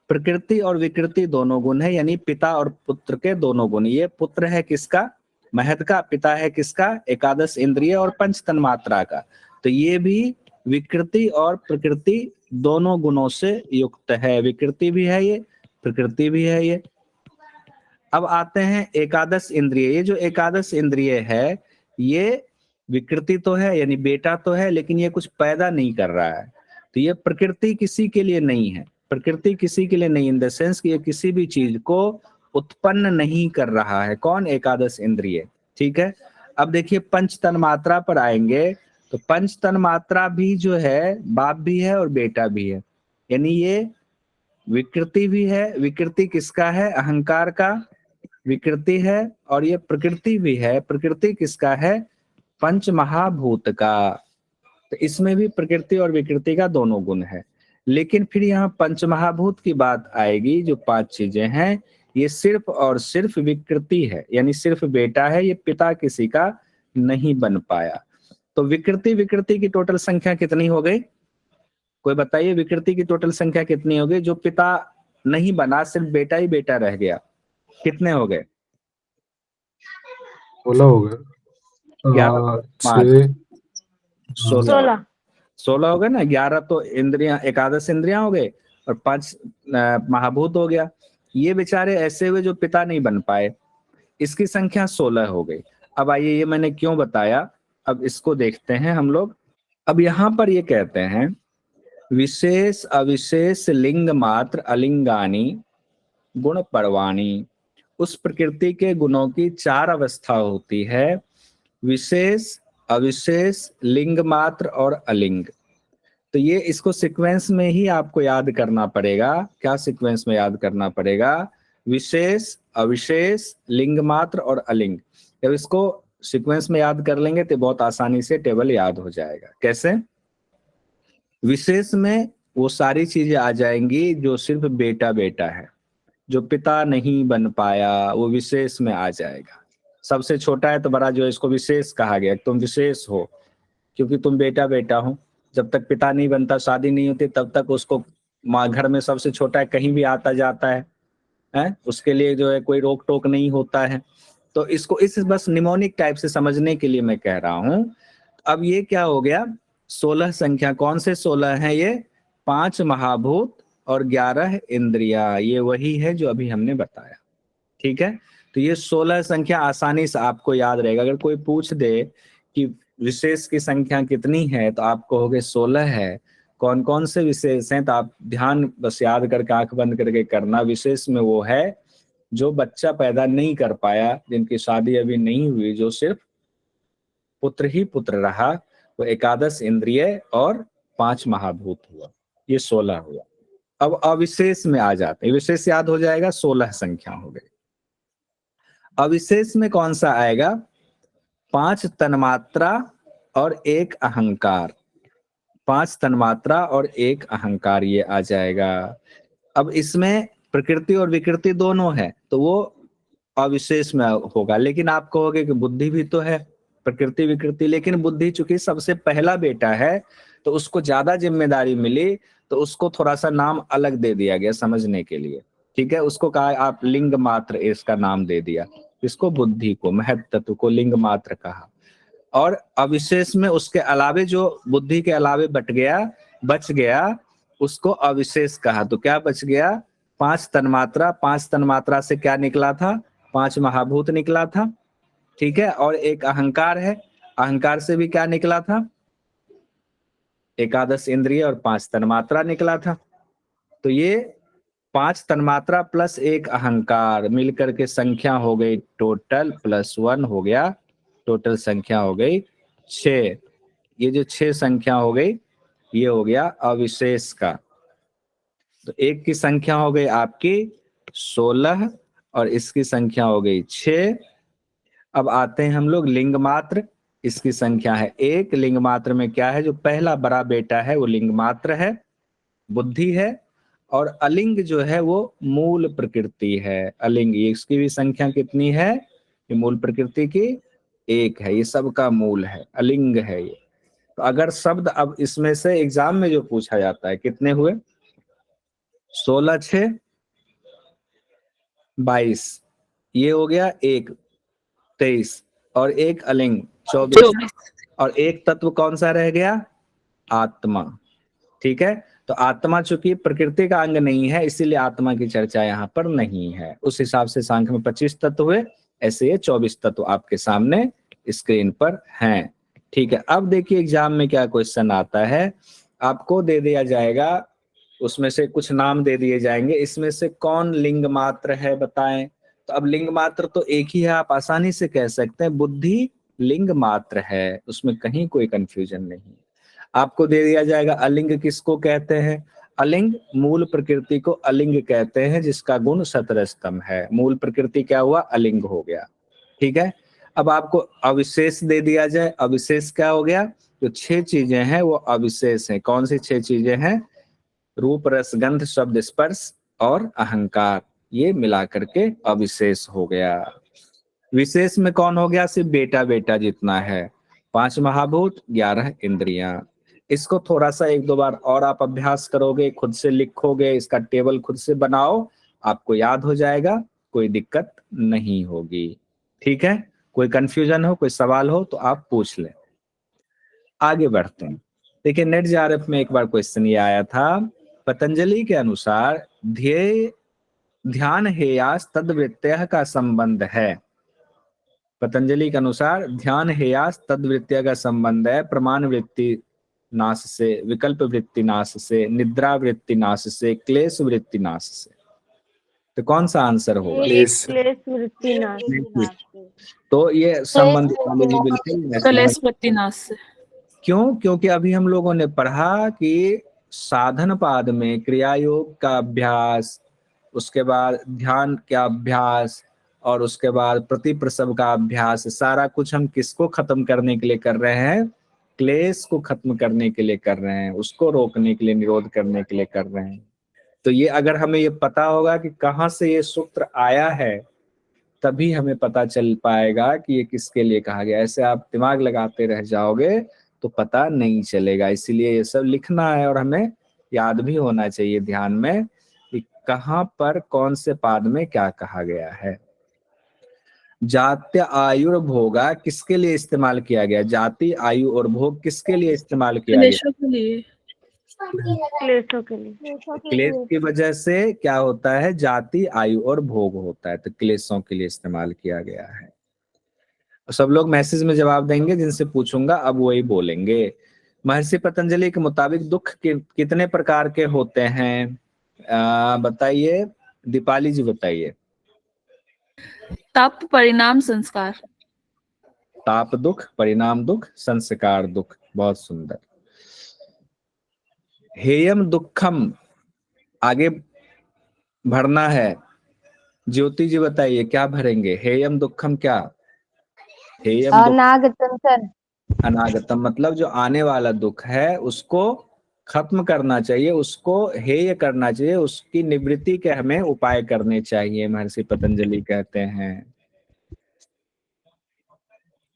Speaker 1: प्रकृति और विकृति दोनों गुण है, यानी पिता और पुत्र के दोनों गुण। ये पुत्र है किसका? महत का। पिता है किसका? एकादश इंद्रिय और पंच तन्मात्रा का। तो ये भी विकृति और प्रकृति दोनों गुणों से युक्त है। विकृति भी है ये, प्रकृति भी है ये। अब आते हैं एकादश इंद्रिय। ये जो एकादश इंद्रिय है ये विकृति तो है, यानी बेटा तो है, लेकिन ये कुछ पैदा नहीं कर रहा है। तो ये प्रकृति किसी के लिए नहीं है। प्रकृति किसी के लिए नहीं इन द सेंस कि ये किसी भी चीज को उत्पन्न नहीं कर रहा है। कौन? एकादश इंद्रिय। ठीक है। अब देखिए पंच तन्मात्रा पर आएंगे तो पंच तन्मात्रा भी जो है बाप भी है और बेटा भी है, यानी ये विकृति भी है। विकृति किसका है? अहंकार का विकृति है। और ये प्रकृति भी है। प्रकृति किसका है? पंच महाभूत का। तो इसमें भी प्रकृति और विकृति का दोनों गुण है। लेकिन फिर यहाँ पंच महाभूत की बात आएगी, जो पांच चीजें हैं, ये सिर्फ और सिर्फ विकृति है, यानी सिर्फ बेटा है, ये पिता किसी का नहीं बन पाया। तो विकृति विकृति की टोटल संख्या कितनी हो गई? कोई बताइए, विकृति की टोटल संख्या कितनी हो गई? जो पिता नहीं बना, सिर्फ बेटा ही बेटा रह गया, कितने हो गए?
Speaker 2: 16 हो गए।
Speaker 1: 11,
Speaker 2: 6,
Speaker 1: 16 16 हो गए ना। 11 तो इंद्रियां, एकादश इंद्रियां हो गए, और 5 महाभूत हो गया। ये बेचारे ऐसे हुए जो पिता नहीं बन पाए, इसकी संख्या 16 हो गई। अब आइए, ये मैंने क्यों बताया, अब इसको देखते हैं हम लोग। अब यहां पर ये कहते हैं विशेष अविशेष लिंग मात्र अलिंगानी गुण परवाणी। उस प्रकृति के गुणों की 4 अवस्था होती है, विशेष, अविशेष, लिंग मात्र और अलिंग। तो ये इसको सीक्वेंस में ही आपको याद करना पड़ेगा। क्या सीक्वेंस में याद करना पड़ेगा? विशेष, अविशेष, लिंग मात्र और अलिंग। जब इसको सीक्वेंस में याद कर लेंगे तो बहुत आसानी से टेबल याद हो जाएगा। कैसे? विशेष में वो सारी चीजें आ जाएंगी जो सिर्फ बेटा बेटा है, जो पिता नहीं बन पाया, वो विशेष में आ जाएगा। सबसे छोटा है तो बड़ा जो है इसको विशेष कहा गया, तुम विशेष हो क्योंकि तुम बेटा बेटा हो। जब तक पिता नहीं बनता, शादी नहीं होती, तब तक उसको माँ घर में सबसे छोटा है, कहीं भी आता जाता है, उसके लिए जो है कोई रोक टोक नहीं होता है। तो इसको इस बस निमोनिक टाइप से समझने के लिए मैं कह रहा हूं। अब ये क्या हो गया? 16 संख्या। कौन से 16 हैं ये? 5 महाभूत और 11 इंद्रिया। ये वही है जो अभी हमने बताया। ठीक है। तो ये 16 संख्या आसानी से आपको याद रहेगा। अगर कोई पूछ दे कि विशेष की संख्या कितनी है, तो आप कहोगे 16 है। कौन कौन से विशेष हैं? तो आप ध्यान बस याद करके आंख बंद करके करना। विशेष में वो है जो बच्चा पैदा नहीं कर पाया, जिनकी शादी अभी नहीं हुई, जो सिर्फ पुत्र ही पुत्र रहा, वो एकादश इंद्रिय और 5 महाभूत हुआ। ये 16 हुआ। अब अविशेष में आ जाते हैं। विशेष याद हो जाएगा, 16 संख्या हो गई। अविशेष में कौन सा आएगा? 5 तन्मात्रा और 1 अहंकार। 5 तन्मात्रा और 1 अहंकार, ये आ जाएगा। अब इसमें प्रकृति और विकृति दोनों है, तो वो अविशेष में होगा। लेकिन आप कहोगे कि बुद्धि भी तो है, प्रकृति विकृति, लेकिन बुद्धि चूंकि सबसे पहला बेटा है तो उसको ज्यादा जिम्मेदारी मिली, तो उसको थोड़ा सा नाम अलग दे दिया गया समझने के लिए। ठीक है। उसको कहा आप लिंग मात्र, इसका नाम दे दिया। इसको बुद्धि को, महत तत्व को लिंग मात्र कहा। और अविशेष में उसके अलावे जो बुद्धि के अलावे बच गया, उसको अविशेष कहा। तो क्या बच गया? 5 तन्मात्रा। 5 तन्मात्रा से क्या निकला था? 5 महाभूत निकला था। ठीक है। और 1 अहंकार है। अहंकार से भी क्या निकला था? एकादश इंद्रिय और 5 तन्मात्रा निकला था। तो ये 5 तन्मात्रा प्लस 1 अहंकार मिलकर के संख्या हो गई टोटल, +1 हो गया, टोटल संख्या हो गई 6। ये जो 6 संख्या हो गई, ये हो गया अविशेष का। तो एक की संख्या हो गई आपकी 16 और इसकी संख्या हो गई 6। अब आते हैं हम लोग लिंग मात्र। इसकी संख्या है एक। लिंग मात्र में क्या है, जो पहला बड़ा बेटा है वो लिंग मात्र है, बुद्धि है। और अलिंग जो है वो मूल प्रकृति है। अलिंग, इसकी भी संख्या कितनी है, ये मूल प्रकृति की एक है, ये सबका मूल है, अलिंग है ये। तो अगर शब्द अब इसमें से एग्जाम में जो पूछा जाता है, कितने हुए, 16 6 22, ये हो गया एक, 23, और एक अलिंग 24,
Speaker 2: 24।
Speaker 1: और एक तत्व कौन सा रह गया, आत्मा। ठीक है, तो आत्मा चूंकि प्रकृति का अंग नहीं है, इसीलिए आत्मा की चर्चा यहाँ पर नहीं है। उस हिसाब से सांख्य में 25 तत्व हुए, ऐसे ये 24 तत्व आपके सामने स्क्रीन पर हैं। ठीक है, अब देखिए एग्जाम में क्या क्वेश्चन आता है। आपको दे दिया जाएगा, उसमें से कुछ नाम दे दिए जाएंगे, इसमें से कौन लिंग मात्र है बताएं। तो अब लिंग मात्र तो एक ही है, आप आसानी से कह सकते हैं, बुद्धि लिंग मात्र है, उसमें कहीं कोई कंफ्यूजन नहीं। आपको दे दिया जाएगा अलिंग किसको कहते हैं, अलिंग मूल प्रकृति को अलिंग कहते हैं, जिसका गुण सतरस्तम है। मूल प्रकृति क्या हुआ, अलिंग हो गया। ठीक है, अब आपको अविशेष दे दिया जाए, अविशेष क्या हो गया, जो 6 चीजें हैं वो अविशेष हैं। कौन सी 6 चीजें हैं, रूप रस गंध शब्द स्पर्श और अहंकार, ये मिला करके अविशेष हो गया। विशेष में कौन हो गया, सिर्फ बेटा बेटा जितना है, 5 महाभूत 11 इंद्रियां। इसको थोड़ा सा एक दो बार और आप अभ्यास करोगे, खुद से लिखोगे, इसका टेबल खुद से बनाओ, आपको याद हो जाएगा, कोई दिक्कत नहीं होगी। ठीक है, कोई कंफ्यूजन हो, कोई सवाल हो तो आप पूछ लें। आगे बढ़ते हैं। देखिए नेट जेआरएफ में एक बार क्वेश्चन ये आया था, पतंजलि के अनुसार ध्येय ध्यान हेयास तद्वृत्तयः का संबंध है। पतंजलि के अनुसार ध्यान हेयास तद्वृत्तिय का संबंध है प्रमाण वृत्ति नाश से, विकल्प वृत्ति नाश से, निद्रा वृत्ति नाश से, क्लेश वृत्ति नाश से। तो कौन सा आंसर होगा,
Speaker 3: क्लेश वृत्ति नाश।
Speaker 1: तो ये संबंध बिल्कुल
Speaker 2: कलेश वृत्तिनाश से।
Speaker 1: क्यों, क्योंकि अभी हम लोगों ने पढ़ा कि साधन पाद में क्रिया योग का अभ्यास, उसके बाद ध्यान का अभ्यास, और उसके बाद प्रतिप्रसव का अभ्यास, सारा कुछ हम किसको खत्म करने के लिए कर रहे हैं, क्लेश को खत्म करने के लिए कर रहे हैं, उसको रोकने के लिए, निरोध करने के लिए कर रहे हैं। तो ये अगर हमें ये पता होगा कि कहाँ से ये सूत्र आया है, तभी हमें पता चल पाएगा कि ये किसके लिए कहा गया। ऐसे आप दिमाग लगाते रह जाओगे तो पता नहीं चलेगा। इसीलिए ये सब लिखना है, और हमें याद भी होना चाहिए ध्यान में कि कहाँ पर कौन से पाद में क्या कहा गया है। जात्य आयुर्भोगा किसके लिए इस्तेमाल किया गया, जाति आयु और भोग किसके लिए इस्तेमाल किया गया,
Speaker 2: क्लेशों के लिए।
Speaker 3: क्लेशों के लिए।
Speaker 1: क्लेश की वजह से क्या होता है, जाति आयु और भोग होता है, तो क्लेशों के लिए इस्तेमाल किया गया है। सब लोग मैसेज में जवाब देंगे, जिनसे पूछूंगा अब वही बोलेंगे। महर्षि पतंजलि के मुताबिक दुख कितने प्रकार के होते हैं, बताइए, दीपाली जी बताइए।
Speaker 2: ताप, परिणाम, संस्कार।
Speaker 1: ताप दुख, परिणाम दुख, संस्कार दुख, बहुत सुंदर। हेयम दुखम, आगे भरना है, ज्योति जी बताइए क्या भरेंगे, हेयम दुखम क्या, हेयम दुख,
Speaker 3: अनागतम सर।
Speaker 1: अनागतम मतलब जो आने वाला दुख है उसको खत्म करना चाहिए, उसको हेय करना चाहिए, उसकी निवृत्ति के हमें उपाय करने चाहिए, महर्षि पतंजलि कहते हैं।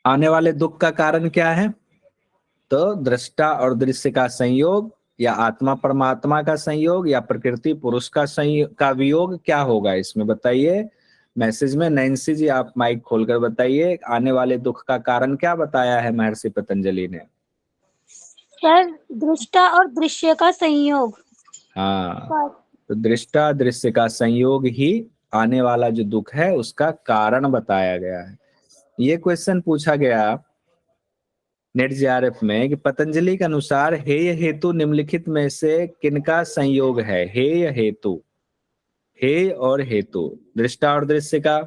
Speaker 1: आने वाले दुख का कारण क्या है, तो दृष्टा और दृश्य का संयोग, या आत्मा परमात्मा का संयोग, या प्रकृति पुरुष का संयोग का वियोग, क्या होगा इसमें बताइए। मैसेज में नैन्सी जी आप माइक खोलकर बताइए, आने वाले दुख का कारण क्या बताया है महर्षि पतंजलि ने।
Speaker 3: सर दृष्टा और दृश्य का संयोग।
Speaker 1: हाँ, तो दृष्टा दृश्य का संयोग ही आने वाला जो दुख है उसका कारण बताया गया है। ये क्वेश्चन पूछा गया नेट जेआरएफ में कि पतंजलि के अनुसार हेय हेतु निम्नलिखित में से किनका संयोग है, हेय हेतु, हेय और हेतु, दृष्टा और दृश्य का,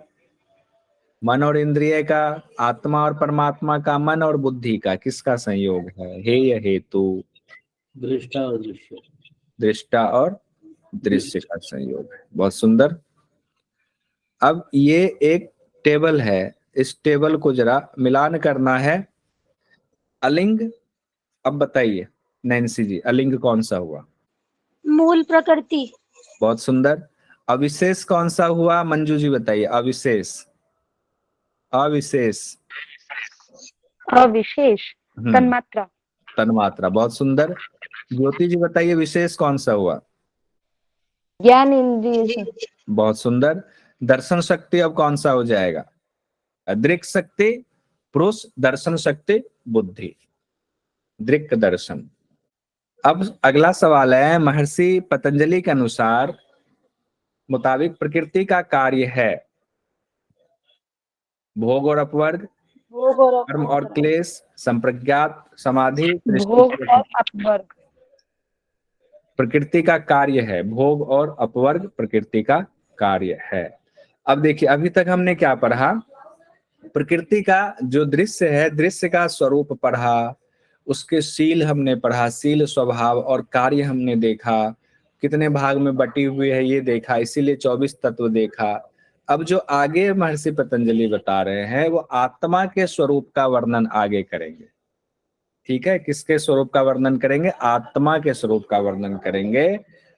Speaker 1: मन और इंद्रिय का, आत्मा और परमात्मा का, मन और बुद्धि का, किसका संयोग है, हेय हेतु,
Speaker 4: दृष्टा और दृश्य,
Speaker 1: दृष्टा और दृश्य का संयोग है। बहुत सुंदर। अब ये एक टेबल है, इस टेबल को जरा मिलान करना है, अलिंग, अब बताइए नैन्सी जी, अलिंग कौन सा हुआ?
Speaker 3: मूल प्रकृति।
Speaker 1: बहुत सुंदर। अविशेष कौन सा हुआ मंजू जी बताइए? अविशेष, अविशेष।
Speaker 5: अविशेष तन्मात्रा।
Speaker 1: तन्मात्रा, बहुत सुंदर। ज्योति जी बताइए विशेष कौन सा हुआ?
Speaker 5: ज्ञान इंद्रिय से।
Speaker 1: बहुत सुंदर। दर्शन शक्ति अब कौन सा हो जाएगा? दृक् शक्ति पुरुष, दर्शन शक्ति बुद्धि, दृक् दर्शन। अब अगला सवाल है, महर्षि पतंजलि के अनुसार मुताबिक प्रकृति का कार्य है भोग और अपवर्ग,
Speaker 3: भोग और
Speaker 1: कर्म और क्लेश, संप्रज्ञात, समाधि,
Speaker 5: भोग
Speaker 1: सृष्टि।
Speaker 5: और अपवर्ग।
Speaker 1: प्रकृति का कार्य है भोग और अपवर्ग, प्रकृति का कार्य है। अब देखिए अभी तक हमने क्या पढ़ा? प्रकृति का जो दृश्य है, दृश्य का स्वरूप पढ़ा, उसके शील हमने पढ़ा, शील स्वभाव और कार्य हमने देखा, कितने भाग में बटी हुई है ये देखा, इसीलिए 24 तत्व देखा। अब जो आगे महर्षि पतंजलि बता रहे हैं वो आत्मा के स्वरूप का वर्णन आगे करेंगे। ठीक है, किसके स्वरूप का वर्णन करेंगे? आत्मा के स्वरूप का वर्णन करेंगे।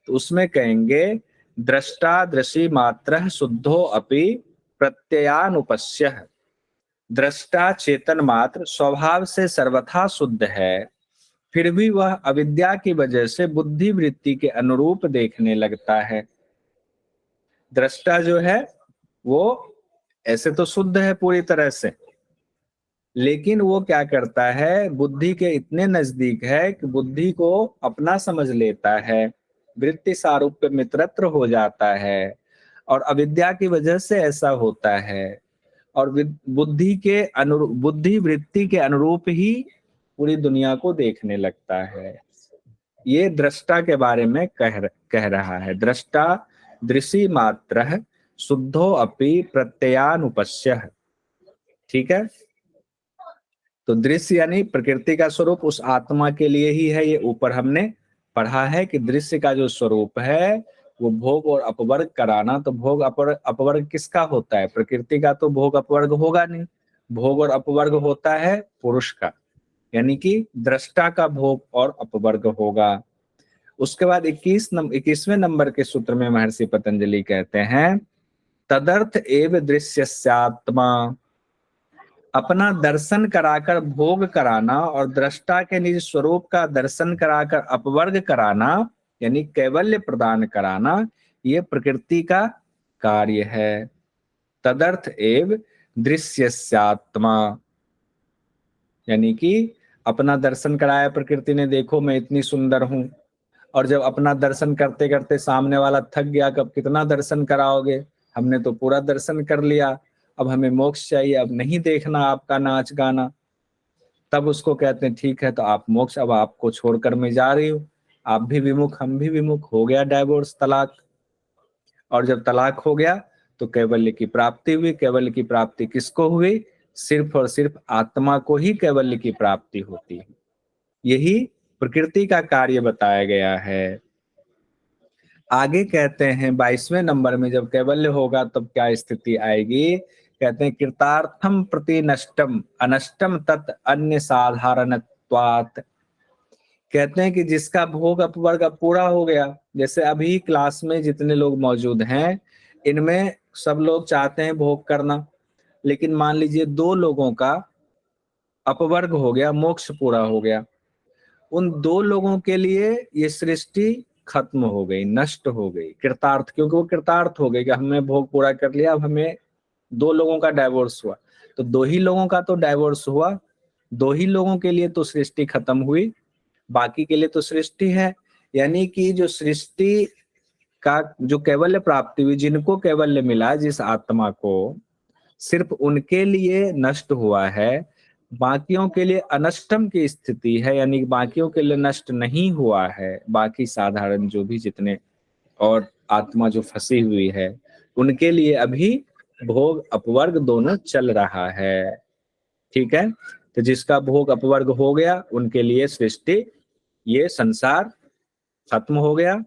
Speaker 1: तो उसमें कहेंगे दृष्टा दृशी मात्र शुद्धो अपि प्रत्ययानुपश्य। दृष्टा चेतन मात्र स्वभाव से सर्वथा शुद्ध है, फिर भी वह अविद्या की वजह से बुद्धि वृत्ति के अनुरूप देखने लगता है। दृष्टा जो है वो ऐसे तो शुद्ध है पूरी तरह से, लेकिन वो क्या करता है, बुद्धि के इतने नजदीक है कि बुद्धि को अपना समझ लेता है, वृत्ति सारूप्य मित्रत्र हो जाता है, और अविद्या की वजह से ऐसा होता है। और बुद्धि के अनुरूप, बुद्धि वृत्ति के अनुरूप ही पूरी दुनिया को देखने लगता है। ये दृष्टा के बारे में कह रहा है। दृष्टा दृशी मात्र शुद्धो अपि प्रत्ययानुपश्य। ठीक है, तो दृश्य यानी प्रकृति का स्वरूप उस आत्मा के लिए ही है। ये ऊपर हमने पढ़ा है कि दृश्य का जो स्वरूप है वो भोग और अपवर्ग कराना। तो भोग अपवर्ग किसका होता है? प्रकृति का तो भोग अपवर्ग होगा नहीं, भोग और अपवर्ग होता है पुरुष का, यानी कि दृष्टा का भोग और अपवर्ग होगा। उसके बाद 21वें नंबर के सूत्र में महर्षि पतंजलि कहते हैं तदर्थ एव दृश्यस्यात्मा। अपना दर्शन कराकर भोग कराना और दृष्टा के निज स्वरूप का दर्शन कराकर अपवर्ग कराना यानी कैवल्य प्रदान कराना, ये प्रकृति का कार्य है। तदर्थ एव दृश्यस्यात्मा, यानी कि अपना दर्शन कराया प्रकृति ने, देखो मैं इतनी सुंदर हूं, और जब अपना दर्शन करते करते सामने वाला थक गया, कब कितना दर्शन कराओगे, हमने तो पूरा दर्शन कर लिया, अब हमें मोक्ष चाहिए, अब नहीं देखना आपका नाच गाना। तब उसको कहते हैं ठीक है तो आप मोक्ष, अब आपको छोड़कर मैं जा रही हूँ, आप भी विमुख हम भी विमुख, हो गया डाइवोर्स, तलाक। और जब तलाक हो गया तो कैवल्य की प्राप्ति हुई। कैवल्य की प्राप्ति किसको हुई? सिर्फ और सिर्फ आत्मा को ही कैवल्य की प्राप्ति होती है। यही प्रकृति का कार्य बताया गया है। आगे कहते हैं 22वें नंबर में जब कैवल्य होगा तब क्या स्थिति आएगी? कहते हैं कृतार्थम प्रति नष्टम अनष्टम तत् अन्य साधारणत्वात्। कहते हैं कि जिसका भोग अपवर्ग अब पूरा हो गया, जैसे अभी क्लास में जितने लोग मौजूद हैं इनमें सब लोग चाहते हैं भोग करना, लेकिन मान लीजिए 2 लोगों का अपवर्ग हो गया, मोक्ष पूरा हो गया, उन 2 लोगों के लिए ये सृष्टि खत्म हो गई, नष्ट हो गई, कृतार्थ, क्योंकि वो कृतार्थ हो गए कि हमने भोग पूरा कर लिया। अब हमें 2 लोगों का डाइवोर्स हुआ, तो 2 ही लोगों का तो डाइवोर्स हुआ, 2 ही लोगों के लिए तो सृष्टि खत्म हुई, बाकी के लिए तो सृष्टि है। यानी कि जो सृष्टि का जो कैवल्य प्राप्ति हुई, जिनको कैवल्य मिला, जिस आत्मा को, सिर्फ उनके लिए नष्ट हुआ है, बाकियों के लिए अनष्टम की स्थिति है, यानी बाकियों के लिए नष्ट नहीं हुआ है। बाकी साधारण जो भी जितने और आत्मा जो फंसी हुई है उनके लिए अभी भोग अपवर्ग दोनों चल रहा है। ठीक है, तो जिसका भोग अपवर्ग हो गया उनके लिए सृष्टि, ये संसार खत्म हो गया,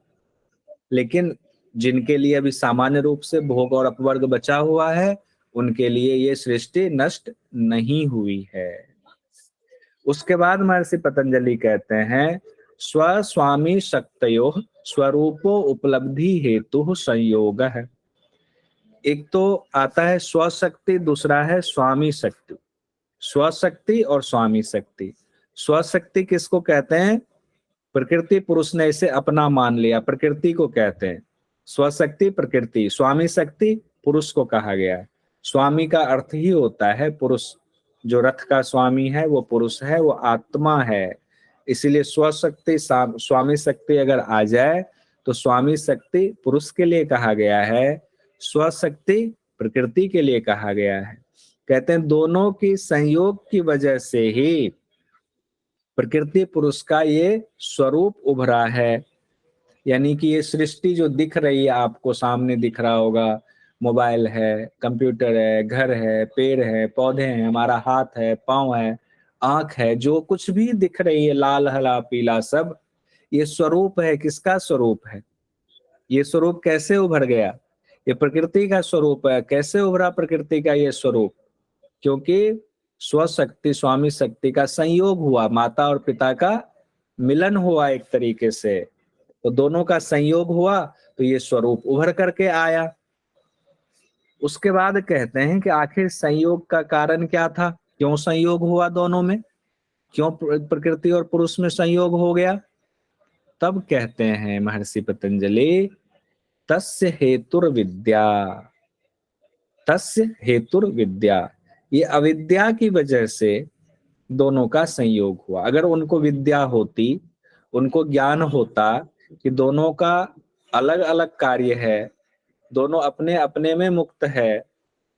Speaker 1: लेकिन जिनके लिए अभी सामान्य रूप से भोग और अपवर्ग बचा हुआ है उनके लिए ये सृष्टि नष्ट नहीं हुई है। उसके बाद महर्षि पतंजलि कहते हैं स्वस्वामी शक्तयोः स्वरूपो उपलब्धि हेतु संयोग है। एक तो आता है स्वशक्ति, दूसरा है स्वामी शक्ति। स्वशक्ति और स्वामी शक्ति। स्वशक्ति किसको कहते हैं? प्रकृति पुरुष ने इसे अपना मान लिया, प्रकृति को कहते हैं स्वशक्ति प्रकृति। स्वामी शक्ति पुरुष को कहा गया है। स्वामी का अर्थ ही होता है पुरुष। जो रथ का स्वामी है वो पुरुष है, वो आत्मा है। इसीलिए स्वशक्ति स्वामी शक्ति अगर आ जाए तो स्वामी शक्ति पुरुष के लिए कहा गया है, स्वशक्ति प्रकृति के लिए कहा गया है। कहते हैं दोनों की संयोग की वजह से ही प्रकृति पुरुष का ये स्वरूप उभरा है। यानी कि ये सृष्टि जो दिख रही है, आपको सामने दिख रहा होगा, मोबाइल है, कंप्यूटर है, घर है, पेड़ है, पौधे हैं, हमारा हाथ है, पांव है, आंख है, जो कुछ भी दिख रही है लाल हरा पीला सब, ये स्वरूप है। किसका स्वरूप है? ये स्वरूप कैसे उभर गया? ये प्रकृति का स्वरूप है। कैसे उभरा प्रकृति का ये स्वरूप? क्योंकि स्वशक्ति स्वामी शक्ति का संयोग हुआ, माता और पिता का मिलन हुआ एक तरीके से, तो दोनों का संयोग हुआ तो ये स्वरूप उभर करके आया। उसके बाद कहते हैं कि आखिर संयोग का कारण क्या था, क्यों संयोग हुआ दोनों में, क्यों प्रकृति और पुरुष में संयोग हो गया? तब कहते हैं महर्षि पतंजलि तस्य हेतुर्विद्या। तस्य हेतुर्विद्या, ये अविद्या की वजह से दोनों का संयोग हुआ। अगर उनको विद्या होती, उनको ज्ञान होता कि दोनों का अलग अलग कार्य है, दोनों अपने अपने में मुक्त है,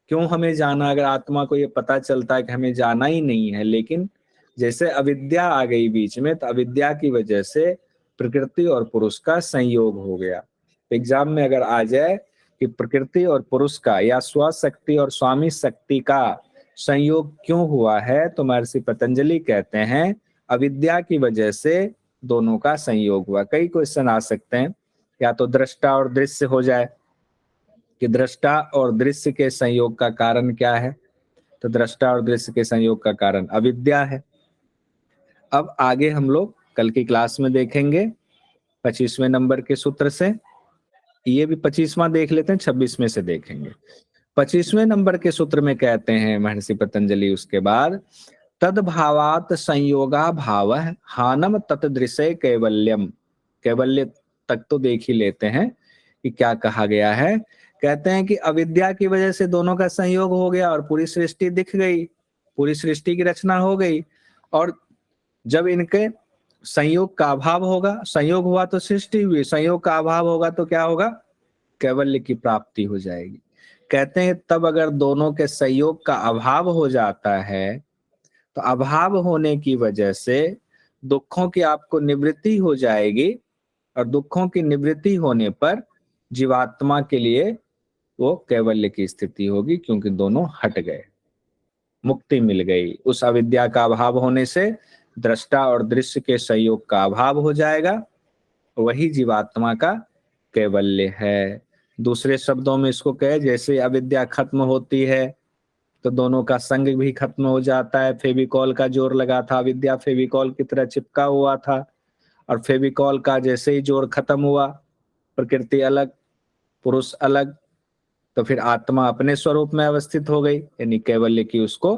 Speaker 1: क्यों हमें जाना? अगर आत्मा को ये पता चलता है कि हमें जाना ही नहीं है, लेकिन जैसे अविद्या आ गई बीच में, तो अविद्या की वजह से प्रकृति और पुरुष का संयोग हो गया। एग्जाम में अगर आ जाए कि प्रकृति और पुरुष का या स्वशक्ति और स्वामी शक्ति का संयोग क्यों हुआ है, तो महर्षि पतंजलि कहते हैं अविद्या की वजह से दोनों का संयोग हुआ। कई क्वेश्चन आ सकते हैं, या तो दृष्टा और दृश्य हो जाए कि दृष्टा और दृश्य के संयोग का कारण क्या है, तो दृष्टा और दृश्य के संयोग का कारण अविद्या है। अब आगे हम लोग कल की क्लास में देखेंगे 25वें नंबर के सूत्र से। ये भी 25वां देख लेते हैं, 26वें से देखेंगे। 25वें नंबर के सूत्र में कहते हैं महर्षि पतंजलि उसके बाद तद्भावात संयोगा भाव हानम तत्दृश्य कैवल्यम। कैवल्य तक तो देख ही लेते हैं कि क्या कहा गया है। कहते हैं कि अविद्या की वजह से दोनों का संयोग हो गया और पूरी सृष्टि दिख गई, पूरी सृष्टि की रचना हो गई। और जब इनके संयोग का अभाव होगा, संयोग हुआ तो सृष्टि हुई, संयोग का अभाव होगा तो क्या होगा? कैवल्य की प्राप्ति हो जाएगी। कहते हैं तब अगर दोनों के संयोग का अभाव हो जाता है, तो अभाव होने की वजह से दुखों की आपको निवृत्ति हो जाएगी, और दुखों की निवृत्ति होने पर जीवात्मा के लिए वो कैवल्य की स्थिति होगी, क्योंकि दोनों हट गए, मुक्ति मिल गई। उस अविद्या का अभाव होने से दृष्टा और दृश्य के संयोग का अभाव हो जाएगा, वही जीवात्मा का कैवल्य है। दूसरे शब्दों में इसको कहे, जैसे अविद्या खत्म होती है तो दोनों का संग भी खत्म हो जाता है। फेविकॉल का जोर लगा था, अविद्या फेविकॉल की तरह चिपका हुआ था, और फेविकॉल का जैसे ही जोर खत्म हुआ, प्रकृति अलग पुरुष अलग, तो फिर आत्मा अपने स्वरूप में अवस्थित हो गई, यानी कैवल्य की उसको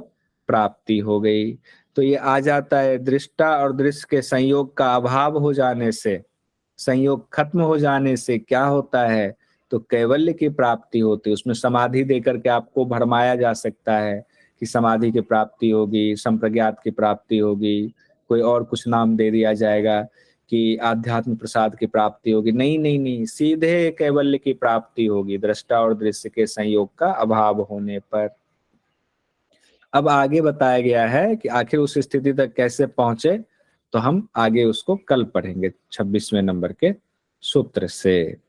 Speaker 1: प्राप्ति हो गई। तो ये आ जाता है दृष्टा और दृश्य के संयोग का अभाव हो जाने से, संयोग खत्म हो जाने से क्या होता है, तो कैवल्य की प्राप्ति होती है। उसमें समाधि देकर के आपको भरमाया जा सकता है कि समाधि की प्राप्ति होगी, संप्रज्ञात की प्राप्ति होगी, कोई और कुछ नाम दे दिया जाएगा कि आध्यात्म प्रसाद की प्राप्ति होगी। नहीं नहीं नहीं, सीधे कैवल्य की प्राप्ति होगी दृष्टा और दृश्य के संयोग का अभाव होने पर। अब आगे बताया गया है कि आखिर उस स्थिति तक कैसे पहुंचे, तो हम आगे उसको कल पढ़ेंगे 26वें नंबर के सूत्र से।